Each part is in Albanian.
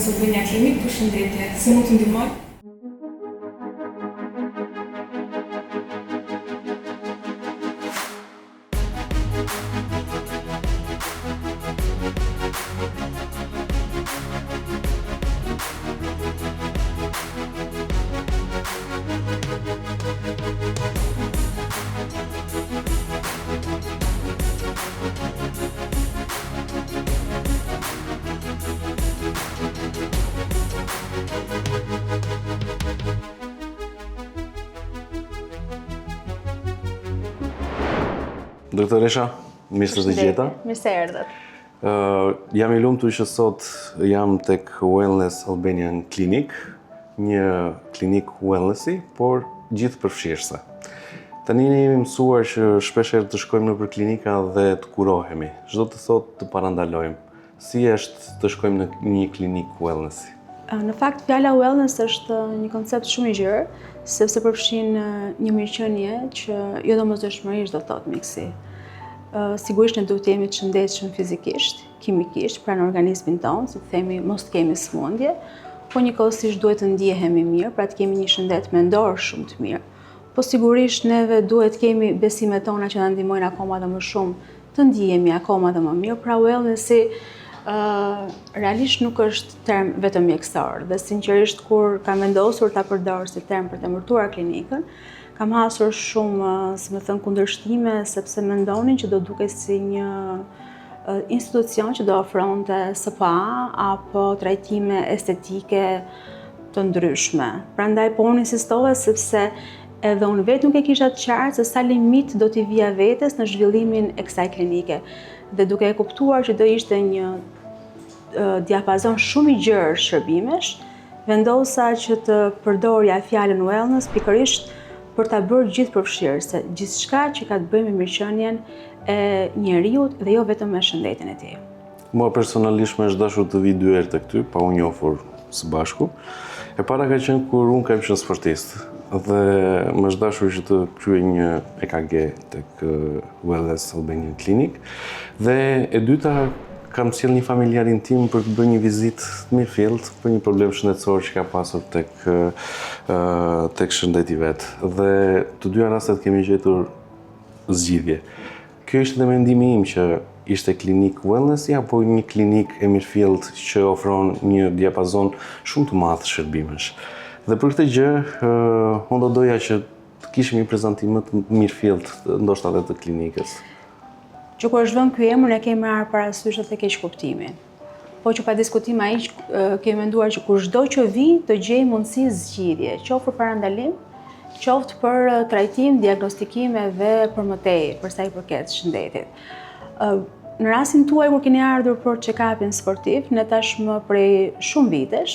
Wellness Albania Clinic, përshëndetje. Si mund të ndihmoj? Doktoresha, mirë se të gjeta. Mirë se erdhët. Jam I lumtur që sot jam tek Wellness Albanian Clinic, një klinik wellnessi, por gjithë përfshirëse. Tani ne jemi mësuar që shpeshherë të shkojmë nëpër klinika dhe të kurohemi. Çdo të thotë të parandalojmë. Si është të shkojmë në një klinik wellnessi? Në fakt, fjala wellness është një koncept shumë I gjerë, sepse përfshin një mirëqenie që jo domosdoshmërisht do thotë mjekësi. Sigurisht ne duhet të jemi të shëndetshëm fizikisht, kimikisht, pra në organizmin tonë, si të themi mos të kemi sëmundje, po njëkohësisht duhet të ndjehemi mirë, pra të kemi një shëndet mendor shumë të mirë. Po sigurisht neve duhet të kemi besimet tona që na ndihmojnë akoma dhe më shumë të ndjehemi akoma dhe më mirë, pra wellnessi realisht nuk është term vetëm mjekësor dhe sinqerisht kur kam vendosur ta përdor si term për të emërtuar klinikën, kam hasur shumë, si më thënë, kundërshtime sepse mendonin që do duket si një institucion që do ofronte spa apo trajtime estetike të ndryshme. Prandaj po unë insistova sepse edhe unë vetë nuk e kisha të qartë se sa limit do t'i vija vetes në zhvillimin e kësaj klinike. Dhe duke e kuptuar që do ishte një diapazon shumë I gjerë shërbimesh, vendosa që të përdorja fjalën wellness pikërisht për ta bërë gjithë përfshirëse, gjithçka që ka të bëjë me mirëqenien e njeriut dhe jo vetëm me shëndetin e tij. Mua personalisht më është dashur të vi 2 herë tek ty, pa u njohur së bashku. E para ka qenë kur unë kam qenë sportist dhe më është dashur që të kryej një EKG tek Wellness Albanian Clinic. Dhe e dyta, kam sjell një familjarin tim për të bërë një vizitë të mirëfillt për një problem shëndetësor që ka pasur tek shëndeti vet. Dhe të dyja rastet kemi gjetur zgjidhje. Kjo ishte dhe mendimi im që ishte klinik wellnessi apo një klinik e mirëfillt që ofron një diapazon shumë të madh shërbimesh. Dhe për këtë gjë, unë do doja që të kishim një prezantim më të mirëfillt, ndoshta edhe të klinikës. Që kur është vënë ky emër, ne kemi marrë parasysh atë keq kuptimin. Po që pa diskutim ai kemi menduar që kur çdo që vi të gjejë mundësi zgjidhje, qoftë për parandalim, qoftë për trajtim, diagnostikime dhe për mëtej, për sa I përket shëndetit. Në rastin tuaj kur keni ardhur për check-upin sportiv, ne tashmë prej shumë vitesh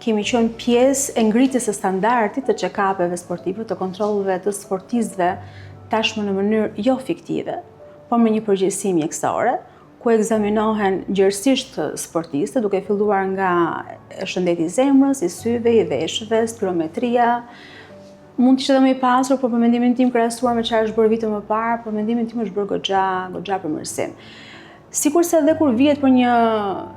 kemi qenë pjesë e ngritjes së standardit të check-upeve sportive, të kontrolleve të sportistëve, tashmë në mënyrë jo fiktive, por me një përgjegjësi mjekësore, ku ekzaminohen gjerësisht sportistët, duke filluar nga shëndeti I zemrës, I syve, I veshëve, spirometria. Mund të ishte edhe më I pasur, por për mendimin tim krahasuar me çfarë është bërë vite më parë, për mendimin tim është bërë goxha përmirësim. Sikurse edhe kur vihet për një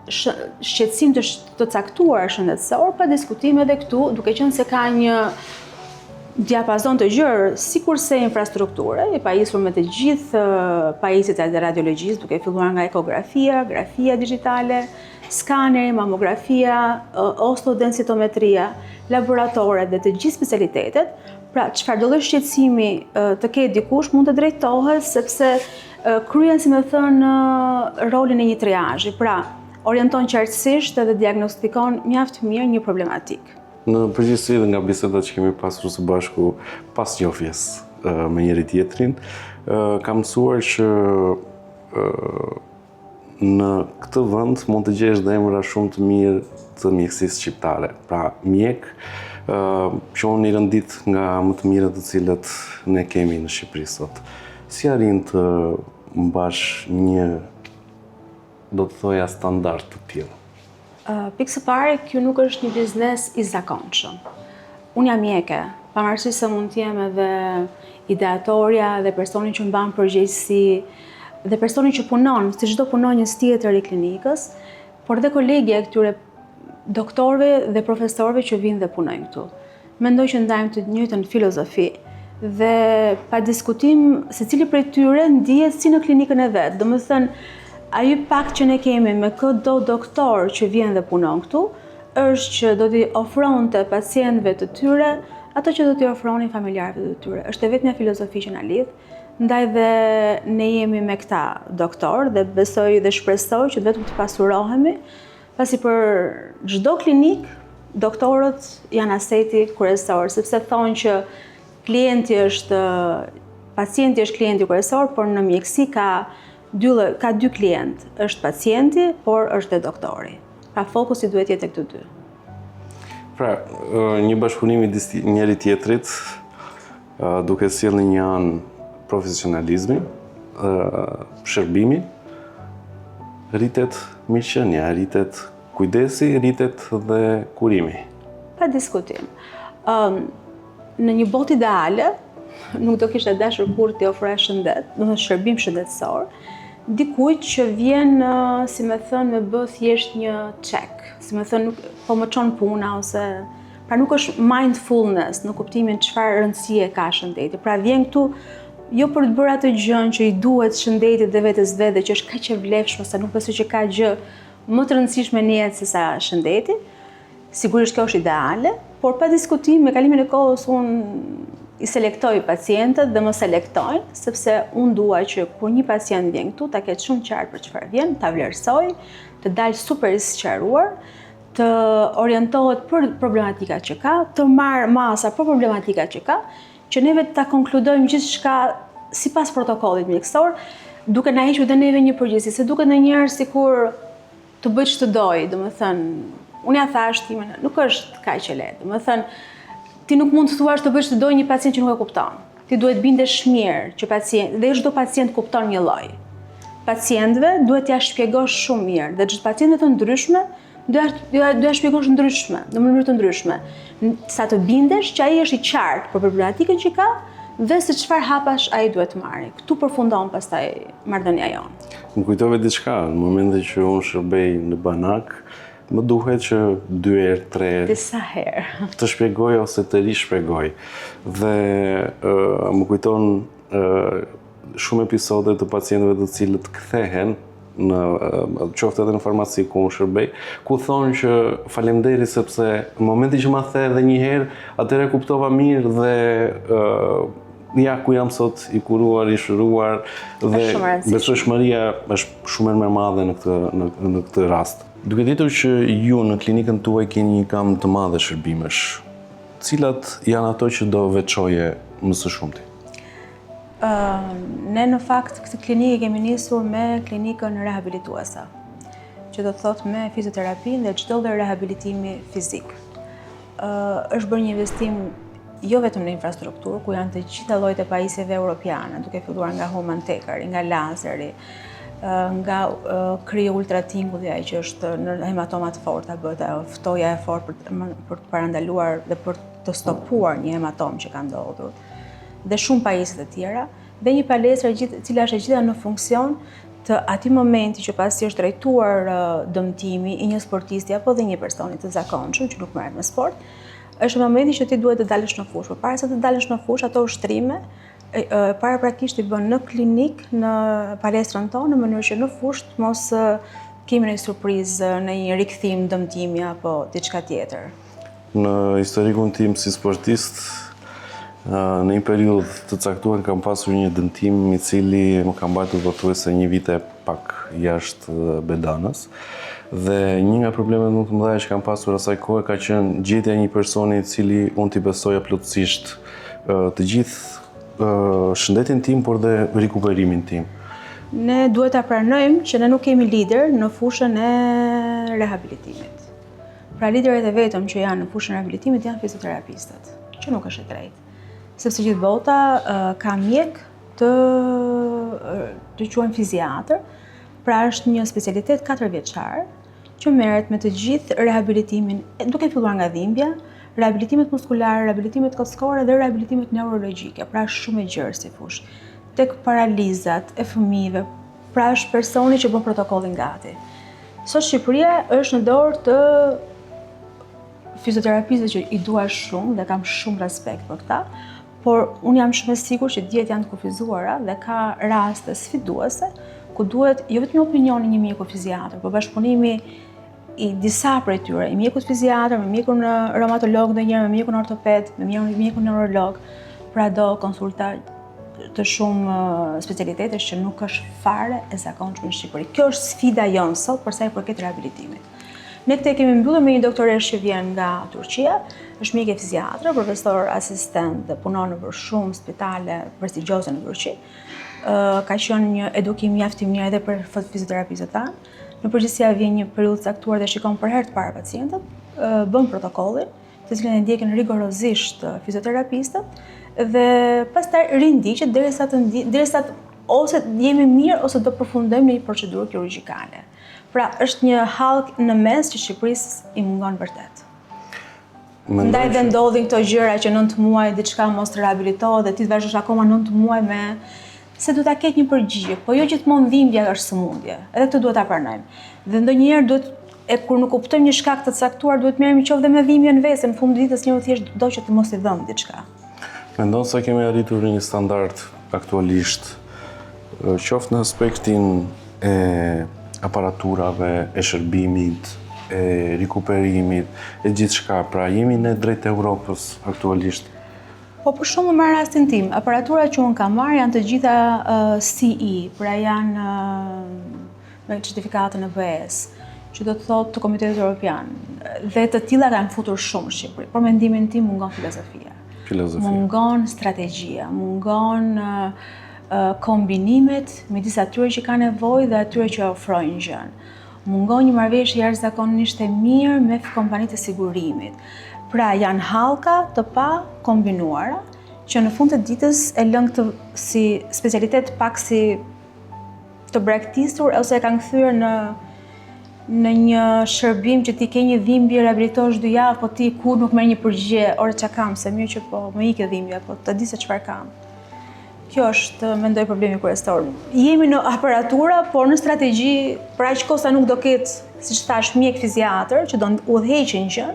shqetësim të caktuar shëndetësor, pa diskutim edhe këtu, duke qenë se ka një diapazon të gjerë, sikurse infrastrukture, I pajisur me të gjithë pajisjet e radiologjisë, duke filluar nga ekografia, grafia digjitale, skaneri, mamografia, ostodensitometria, laboratoret dhe të gjithë specialitetet. Pra, çfarëdo lloj shqetësimi të ketë dikush mund të drejtohet sepse kryen, si më thënë, rolin e një triazhi. Pra, orienton qartësisht dhe diagnostikon mjaft mirë një problematik. Në përgjithësi dhe nga bisedat që kemi pasur së bashku pas njohjes me njëri tjetrin, kam mësuar që në këtë vend mund të gjesh dhe emra shumë të mirë të mjekësisë shqiptare. Pra mjek që unë I rëndit nga më të mirët të cilët ne kemi në Shqipëri sot. Si arrin të mbash një, do të thoja, standard të tillë? Pikë së pare, kjo nuk është një biznes I zakonshëm. Unë jam mjeke, pavarësisht se mund të jem edhe ideatorja dhe personi që mban përgjegjësi dhe personi që punon, si çdo punonjës tjetër I klinikës, por dhe kolegja e këtyre doktorëve dhe profesorëve që vinë dhe punojnë këtu. Mendoj që ndajmë të njëjtën filozofi dhe pa diskutim secili prej tyre ndihet si në klinikën e vet. Domethënë, ai pak që ne kemi me çdo doktor që vjen dhe punon këtu është që do t'i ofronte pacientëve të tyre ato që do t'i ofronin familjarëve të tyre. Është e vetmja filozofi që na lidh. Ndaj dhe ne jemi me këta doktor dhe besoj dhe shpresoj që vetëm të pasurohemi, pasi për çdo klinik doktorët janë aseti kryesor, sepse thonë që pacienti është klienti kryesor, por në mjekësi ka dy klient, është pacienti, por është edhe doktori. Pra fokusi duhet jetë këto dy. Pra, një bashkëpunim i njëri tjetrit, duke sjellë një anë profesionalizmi, shërbimi, rritet mirëqenia, rritet kujdesi, rritet dhe kurimi. Pa diskutim. Në një botë ideale, nuk do kishte dashur kur t'i ofroja shëndet, do të shërbim shëndetësor, dikujt që vjen, si me thënë, me bë thjesht një check, si me thënë, po më çon puna ose pra nuk është mindfulness në kuptimin çfarë rëndësie ka shëndeti. Pra vjen këtu jo për të bërë atë gjën që i duhet shëndetit dhe vetes vetë, që është kaq e vlefshme, sa nuk besoj që ka gjë më të rëndësishme në jetë se sa shëndeti. Sigurisht kjo është ideale, por pa diskutim me kalimin e kohës unë i selektoj pacientët dhe më selektojnë, sepse unë dua që kur një pacient vjen këtu ta ketë shumë qartë për çfarë vjen, ta vlerësoj, të dalë super i sqaruar, të orientohet për problematikat që ka, të marrë masa për problematikat që ka, që neve ta konkludojmë gjithçka sipas protokollit mjekësor, duke na hequr dhe neve një përgjegjësi, se duket ndonjëherë sikur të bëj ç'të doj, domethënë, unë ja thash timen, nuk është kaq e lehtë. Domethënë, ti nuk mund të thuash të bësh të doj një pacient që nuk e kupton. Ti duhet bindesh mirë që dhe çdo pacient kupton një lloj. Pacientëve duhet t'ia shpjegosh shumë mirë dhe çdo pacientëve të ndryshme do ja shpjegosh ndryshme, në mënyrë të ndryshme. Sa të bindesh që ai është i qartë për problematikën që ka dhe se çfarë hapash ai duhet të marrë. Ktu përfundon pastaj marrëdhënia jonë. Më kujtove diçka, në momentin që unë shërbej në banak, më duhet që 2 herë, 3 herë disa herë të shpjegoj ose të rishpjegoj. Dhe më kujton shumë episode të pacientëve të cilët kthehen në qoftë edhe në farmaci ku unë shërbej, ku thonë që faleminderit sepse në momentin që ma the edhe një herë, atëherë kuptova mirë dhe ja ku jam sot i kuruar, i shëruar dhe besueshmëria është shumë më e madhe në këtë rast. Duke ditur që ju në klinikën tuaj keni një gamë të madhe shërbimesh, cilat janë ato që do veçoje më së shumti? Ne në fakt këtë klinikë kemi nisur me klinikën rehabilituese, që do të thotë me fizioterapinë dhe çdo lloj rehabilitimi fizik. Është bërë një investim jo vetëm në infrastrukturë, ku janë të gjitha llojet e pajisjeve europiane, duke filluar nga human taker, nga lazeri, nga kryo ultratingulli, ai që është në hematomat forta, bëhet ftoja e fortë për të parandaluar dhe për të stopuar një hematom që ka ndodhur, dhe shumë pajisje të tjera, dhe një palestër e cila është e gjitha në funksion të atij momenti që pasi është drejtuar dëmtimi i një sportisti apo dhe një personi të zakonshëm që nuk merret me sport, është momenti që ti duhet të dalësh në fushë. Përpara se të dalësh në fushë, ato ushtrime paraprakisht i bën në klinik, në palestrën tonë, në mënyrë që në fushë të mos kemi një surprizë në një rikthim dëmtimi apo diçka tjetër. Në historikun tim si sportist, në një periudhë të caktuar kam pasur një dëmtim i cili më ka mbajtur pothuajse një vit e pak jashtë bedanës. Dhe një nga problemet më të mëdha që kam pasur asaj kohe ka qenë gjetja e një personi i cili unë t'i besoja plotësisht të gjithë shëndetin tim, por dhe rikuperimin tim. Ne duhet ta pranojmë që ne nuk kemi lider në fushën e rehabilitimit. Pra liderët e vetëm që janë në fushën e rehabilitimit janë fizioterapistët, që nuk është e drejtë. Sepse gjithë bota ka mjek të quajmë fiziatër, pra është një specialitet 4 vjeçar që merret me të gjithë rehabilitimin, duke filluar nga dhimbja, rehabilitimet muskulare, rehabilitimet kockore dhe rehabilitimet neurologjike, pra është shumë e gjerë si fushë. Tek paralizat e fëmijëve, pra është personi që bën protokollin gati. Sot Shqipëria është në dorë të fizioterapistëve që i dua shumë dhe kam shumë respekt për këta, por unë jam shumë e sigurt që dietë janë të kufizuara dhe ka raste sfiduese ku duhet jo vetëm opinioni një mjeku fiziatër, por bashkëpunimi i disa prej tyre, i mjekut fiziatër, me mjekun reumatolog ndonjëherë, me mjekun ortoped, me mjekun neurolog, pra do konsulta të shumë specialitetesh që nuk është fare e zakonshme në Shqipëri. Kjo është sfida jonë sot për sa i përket rehabilitimit. Ne këte kemi mbyllur me një doktoresh që vjen nga Turqia, është mjek e fiziatër, profesor asistent dhe punon në shumë spitale prestigjioze në Turqi. Ka qenë një edukim mjaft i mirë edhe për fizioterapistët tanë. Në përgjithësi vjen një periudhë caktuar dhe shikon për herë të parë pacientët, bën protokollin, të cilin e ndjekin rigorozisht fizioterapistët dhe pastaj rindiqet derisa ose jemi mirë ose do përfundojmë në një procedurë kirurgjikale. Pra është një hallk në mes që Shqipërisë i mungon vërtet. Ndaj dhe ndodhin këto gjëra që 9 muaj diçka mos të rehabilitohet dhe ti të vazhdosh akoma 9 muaj me se do ta ketë një përgjigje, po jo gjithmonë dhimbja është sëmundje. Edhe këtë duhet ta pranojmë. Dhe ndonjëherë duhet kur nuk kuptojmë një shkak të caktuar, duhet merremi qoftë dhe me dhimbjen vetë, në fund të ditës njëri thjesht do që të mos i dhëm diçka. Mendon se kemi arritur një standard aktualisht, qoftë në aspektin e aparaturave, e shërbimit, e rikuperimit, e gjithçka, pra jemi ne drejt Europës aktualisht? Po për shumë me rastin tim, aparatura që unë kam marrë janë të gjitha CE, pra janë me certifikatën e BE-s, që do të thotë të Komitetit Evropian, dhe të tilla kanë futur shumë në Shqipëri, por mendimin tim mungon filozofia. Mungon strategjia, mungon kombinimet midis atyre që kanë nevojë dhe atyre që ofrojnë gjën. Mungon një marrëveshje jashtëzakonisht e mirë me kompanitë e sigurimit. Pra janë hallka të pa kombinuara që në fund të ditës e lën këtë si specialitet pak si të braktisur ose e kanë kthyer në një shërbim që ti ke një dhimbje, rehabilitohesh 2 javë, po ti kur nuk merr një përgjigje, ore çka kam, se mirë që po më ikë dhimbja, po të di se çfarë kam. Kjo është, mendoj, problemi kryesor. Jemi në aparatura, por në strategji, për aq kohë sa nuk do ketë, siç thash, mjek fiziatër që do udhëheqin gjën,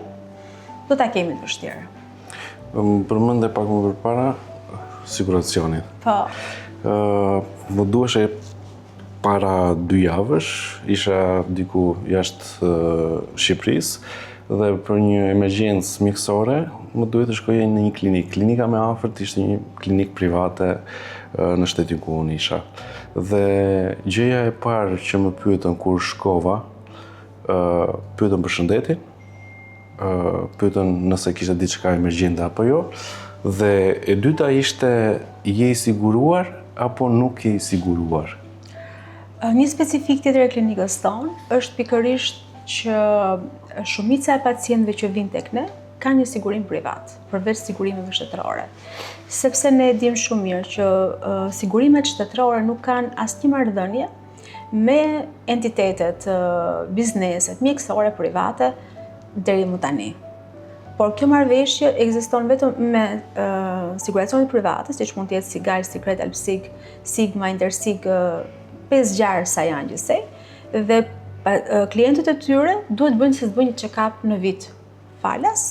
do ta kemi të vështirë. Përmende pak më përpara siguracionin. Po. Më duhej para 2 javësh, isha diku jashtë Shqipërisë dhe për një emergjencë mjekësore më duhet të shkoja në një klinikë. Klinika më afërt ishte një klinikë private në shtetin ku unë isha. Dhe gjëja e parë që më pyetën kur shkova, pyetën për shëndetin, pyetën nëse kishte diçka emergjente apo jo, dhe e dyta ishte je i siguruar apo nuk je i siguruar. Një specifik tjetër e klinikës tonë është pikërisht që shumica e pacientëve që vinë tek ne kanë një sigurim privat, përveç sigurimeve shtetërore. Sepse ne dim shumë mirë që sigurimet shtetërore nuk kanë asnjë marrëdhënie me entitetet, bizneset, mjekësore private deri më tani. Por kjo marrëveshje ekziston vetëm me siguracionet private, siç mund të jetë Sigal, Sikret, Alpsig, Sigma, Intersig, 5 gjarë sa janë gjithsej, dhe klientët e tyre duhet bëjnë se të bëjnë një check-up në vit falas.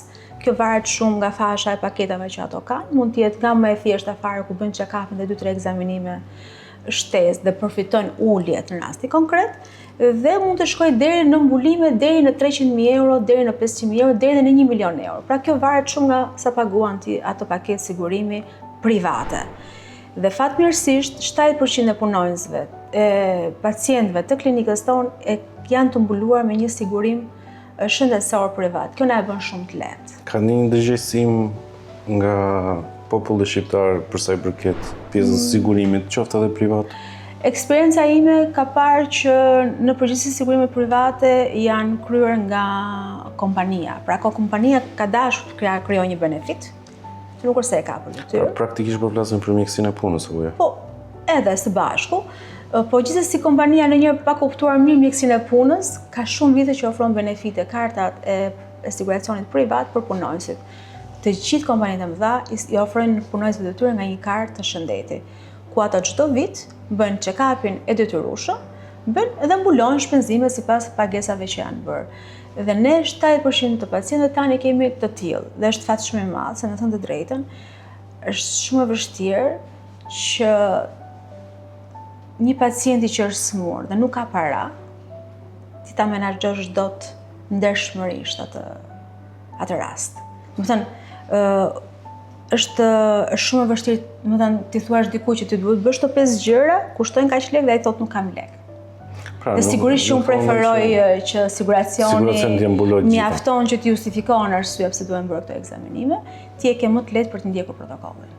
Kjo varet shumë nga fasha e paketave që ato kanë. Mund të jetë nga më e thjeshta fare ku bëjnë check-upin dhe 2-3 ekzaminime shtesë dhe përfitojnë uljet në rasti konkret, dhe mund të shkojë deri në mbulime deri në 300.000 euro, deri në 500.000 euro, deri në 1 milion euro. Pra kjo varet shumë nga sa paguan ti ato paket sigurimi private. Dhe fatmirësisht 70% e punonjësve, pacientëve të klinikës tonë janë të mbuluar me një sigurim shëndetësor privat. Kjo na e bën shumë të lehtë. Ka një ndërgjegjësim nga populli shqiptar për sa i përket pjesës sigurimit, qoftë edhe privat? Eksperienca ime ka parë që në përgjithësi sigurimet private janë kryer nga kompania. Pra kompania ka dashur të krijojë një benefit, që nuk është se e ka për detyrë. Praktikisht po flasim për mjekësinë e punës apo jo? Po, edhe së bashku. Po gjithsesi kompania ndonjëherë pa kuptuar mirë mjekësinë e punës, ka shumë vite që ofron benefite, kartat e siguracionit privat për punonjësit. Të gjithë kompanitë e mëdha i ofrojnë punonjësve të tyre nga një kartë të shëndetit, ku ata çdo vit bëjnë check-upin e detyrueshëm, bën edhe mbulojnë shpenzimet sipas pagesave që janë bërë. Dhe ne 70% të pacientëve tani kemi të tillë dhe është fat shumë i madh, se me thënë të drejtën, është shumë e vështirë që një pacienti që është smur dhe nuk ka para, ti ta menaxhosh dot ndershmërisht atë rast. Do të thënë, është shumë e vështirë, do të thënë, ti thuash dikujt që ti duhet bësh këto 5 gjëra, kushtojnë kaq lekë dhe ai thotë nuk kam lekë. Pra, dhe sigurisht që unë preferoj që siguracioni mjafton që ti justifikon arsye pse duhen bërë këto ekzaminime, ti e ke më të lehtë për të ndjekur protokollin.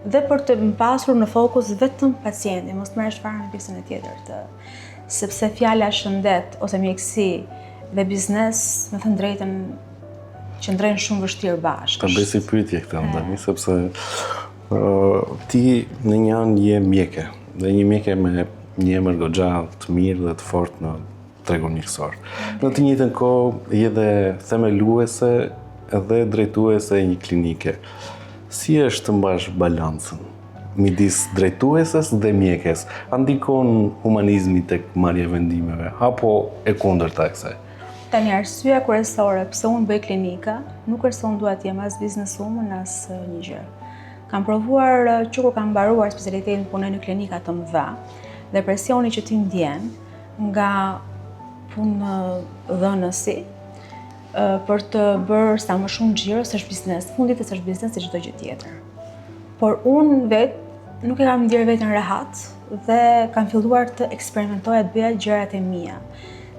Dhe për të pasur në fokus vetëm pacientin, mos merresh fare në pjesën e tjetër sepse fjala shëndet ose mjekësi dhe biznes, me thënë drejtën, qëndrojnë shumë vështirë bashkë. Ta bëj si pyetje këtë tani, sepse ti në një anë je mjeke, dhe një mjeke me një emër goxha të mirë dhe të fortë në tregun mjekësor. Në të njëjtën kohë je dhe themeluese dhe drejtuese e një klinike. Si është të mbash balancën midis drejtueses dhe mjekes? A ndikon humanizmi tek marrja e vendimeve apo e kundërta e kësaj? Tani arsyeja kryesore pse unë bëj klinika nuk është se unë dua të jem as bizneswoman as një gjë. Kam provuar që kur kam mbaruar specialitetin punoj në klinika të mëdha, dhe presioni që ti ndjen nga punëdhënësi për të bërë sa më shumë xhiro, s'është biznes, fundit është biznes si çdo gjë tjetër. Por unë vetë nuk e kam ndjerë veten rehat dhe kam filluar të eksperimentoja të bëja gjërat e mia,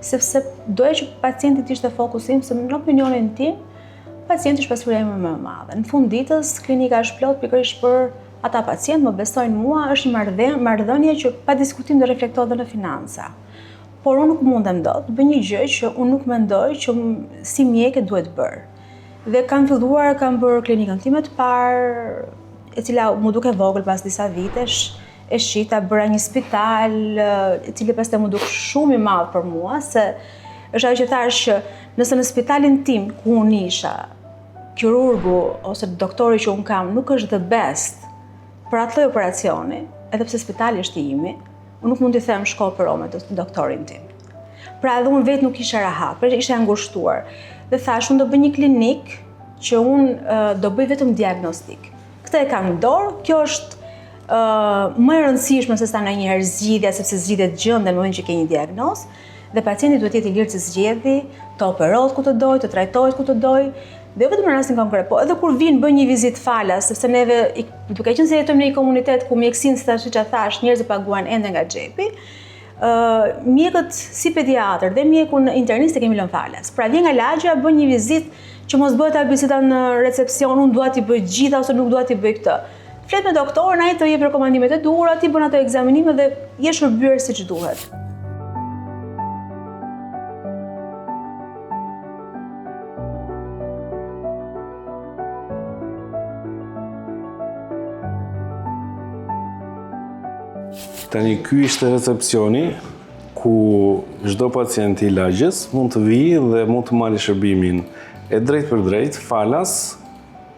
sepse doja që pacienti të ishte fokusi im, se në opinionin tim pacienti është pasuria ime më e madhe. Në fund ditës klinika është plot pikërisht për ata pacientë më besojnë mua, është një marrëdhënie që pa diskutim do reflektohet në financa. Por unë nuk mundem dot të bëj një gjë që unë nuk mendoj që si mjeke duhet bërë. Dhe kam bërë klinikën time të parë, e cila mu duke vogël pas disa vitesh, e shita, bëra një spital, e cili pastaj mu duk shumë i madh për mua, se është ajo që thash që nëse në spitalin tim ku unë isha, kirurgu ose doktori që unë kam nuk është the best për atë lloj operacioni, edhe pse spitali është i imi, unë nuk mund t'i them shko opero me doktorin tim. Pra edhe unë vetë nuk isha rahat, pra isha angushtuar. Dhe thash, unë do bëj një klinik që unë do bëj vetëm diagnostik. Këtë e kam në dorë, kjo është më e rëndësishme se sa ndonjëherë zgjidhja, sepse zgjidhet gjendja në momentin që ke një diagnozë, dhe pacienti duhet jetë i lirë të zgjedhë, të operohet ku të dojë, të trajtohet ku të dojë. Dhe jo vetëm në rastin konkret, po edhe kur vinë bëjnë një vizitë falas, sepse neve, duke qenë se jetojmë në një komunitet ku mjekësinë, siç e thash, njerëzit paguajnë ende nga xhepi, mjekët si pediatër dhe mjeku në internist e kemi lënë falas. Pra vjen nga lagja, bën një vizitë që mos bëhet ajo vizita në recepcion, unë dua t'i bëj gjitha ose nuk dua t'i bëj këtë. Flet me doktorin, ai të jep rekomandimet e duhura, ti bën ato ekzaminime dhe je shërbyer siç duhet. Tani, ky ishte recepcioni ku çdo pacient i lagjes mund të vijë dhe mund të marrë shërbimin e drejt për drejt, falas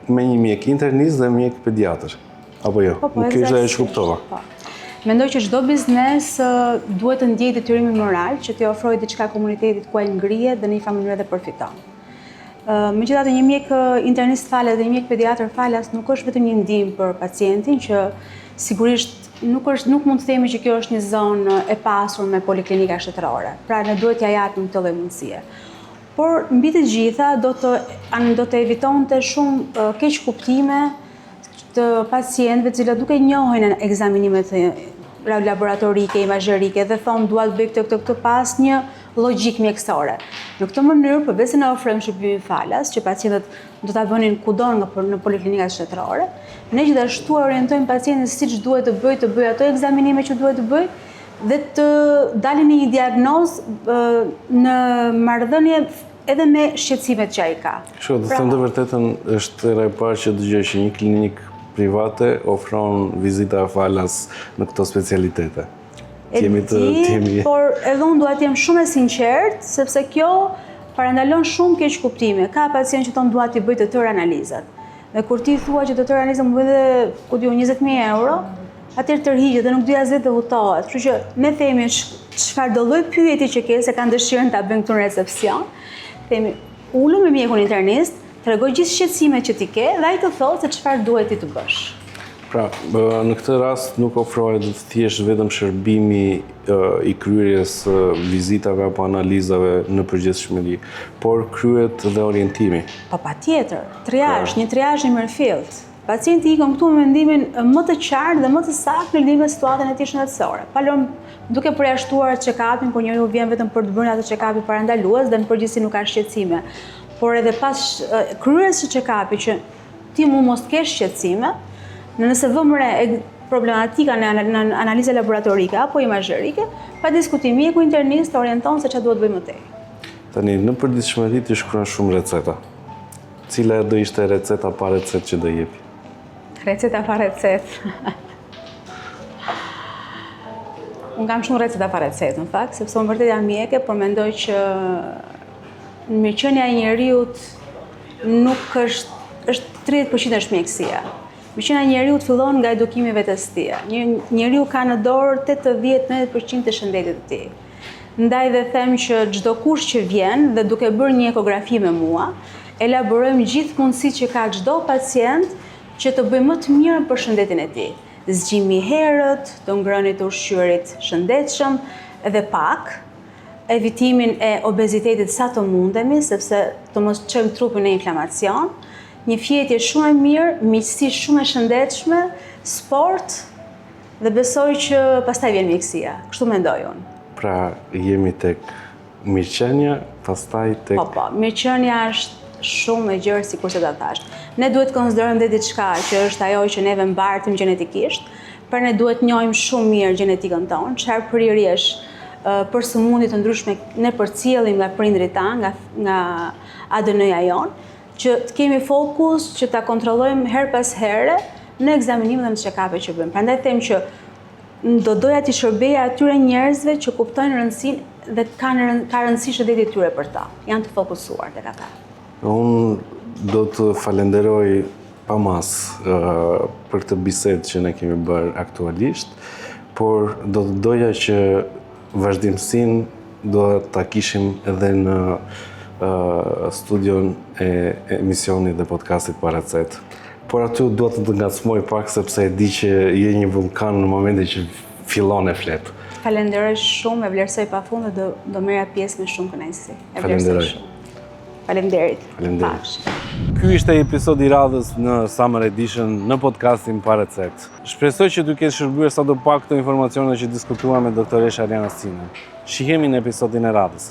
me një mjek internist dhe mjek pediatër. Apo jo? Nuk ishte ajo që kuptova. Mendoj që çdo biznes duhet të ndjejë detyrimin moral që t'i ofrojë diçka komunitetit ku ai ngrihet dhe në një farë mënyrë edhe përfiton. Megjithatë, një mjek internist falas dhe një mjek pediatër falas nuk është vetëm një ndihmë për pacientin, që sigurisht nuk mund të themi që kjo është një zonë e pasur me poliklinika shtetërore. Pra ne duhet t'ia japim këtë lloj mundësie. Por mbi të gjitha do të evitonte shumë keq kuptime të pacientëve të cilët nuk e njohin ekzaminimet laboratorike, imazherike dhe thonë dua të bëj këtë pas një logjik mjekësore. Në këtë mënyrë, përveç se ne ofrojmë shërbimin falas, që pacientët do ta bënin kudo në poliklinikat shtetërore, ne gjithashtu orientojmë pacientin siç duhet të bëj ato ekzaminime që duhet të bëj dhe të dalin në një diagnozë në marrëdhënie edhe me shqetësimet që ai ka. Kështu, të them të vërtetën, është era e parë që dëgjoj që një klinikë private ofron vizita falas në këto specialitete. Por edhe unë dua të jem shumë e sinqert, sepse kjo parandalon shumë keq kuptime. Ka pacient që thonë dua t'i bëj të tërë analizat. Dhe kur ti thua që të tërë analizat më bëj dhe 20.000 euro, atëherë tërhiqet dhe nuk do as vetë hutohet. Kështu që ne themi çfarë do lloj pyetje që ke se kanë dëshirën ta bëjnë këtu në recepcion, themi, ulu me mjekun internist, tregoj gjithë shqetësimet që ti ke dhe ai të thotë se çfarë duhet ti të bësh. Pra, në këtë rast nuk ofrohet thjesht vetëm shërbimi i kryerjes vizitave apo analizave në përgjithshmëri, por kryhet dhe orientimi. Po patjetër, triazh, një triazh i mirëfillt. Pacienti ikon këtu me mendimin më të qartë dhe më të saktë në lidhje me situatën e tij shëndetësore. Palon duke përjashtuar check-upin, por njeriu vjen vetëm për të bërë atë check-upi parandalues dhe në përgjithësi nuk ka shqetësime. Por edhe pas kryerjes së check-upit që ti mos të kesh shqetësime, nëse vëmë re problematika në analiza laboratorike apo imazherike, pa diskutim mjeku internist orienton se çfarë duhet bëjmë më tej. Tani, në përditshmëri ti shkruan shumë receta. Cila do ishte receta pa recetë që do jepi? Receta pa recetë. Unë kam shumë receta pa recetë, në fakt, sepse unë vërtet jam mjeke, por mendoj që mirëqenia e njeriut nuk është 30% është mjekësia. Mirëqenia e njeriut fillon nga edukimi vetes tij. Njeriu ka në dorë 80-90% të shëndetit të tij. Ndaj dhe them që çdo kush që vjen dhe duke bërë një ekografi me mua, elaborojmë gjithë mundësitë që ka çdo pacient që të bëjmë më të mirën për shëndetin e tij. Zgjimi i herët, të ngrënit të ushqyerit shëndetshëm dhe pak, evitimin e obezitetit sa të mundemi, sepse të mos çojmë trupin në inflamacion, një fjetje shumë e mirë, miqësi shumë e shëndetshme, sport dhe besoj që pastaj vjen mjekësia. Kështu mendoj unë. Pra, jemi tek mirëqenia, pastaj tek... Po, mirëqenia është shumë e gjerë sikur se ta thash. Ne duhet të konsiderojmë dhe diçka që është ajo që neve mbartim gjenetikisht, por ne duhet njohim shumë mirë gjenetikën tonë, çfarë prirjesh për sëmundje të ndryshme ne përcjellim nga prindrit tanë, nga ADN-ja jonë, që të kemi fokus që ta kontrollojmë her pas here në ekzaminimin dhe në check-upet që bëjmë. Prandaj them që do doja t'i shërbeja atyre njerëzve që kuptojnë rëndësinë dhe ka rëndësi shëndeti i tyre për ta. Janë të fokusuar tek ata. Unë do të falenderoj pa mas për këtë bisedë që ne kemi bërë aktualisht, por do të doja që vazhdimsinë do ta kishim edhe në studion e emisionit dhe podcastit Paracet. Por aty duhet të ngacmoj pak sepse e di që je një vulkan në momentin që fillon e flet. Falenderoj shumë, e vlerësoj pafund dhe do merja pjesë me shumë kënaqësi. Falenderoj. Faleminderit. Ky ishte episodi i radhës në Summer Edition në podcastin Paracet. Shpresoj që t'ju ketë shërbyer sadopak këto informacione që diskutuam me doktoresha Ariana Sina. Shihemi në episodin e radhës.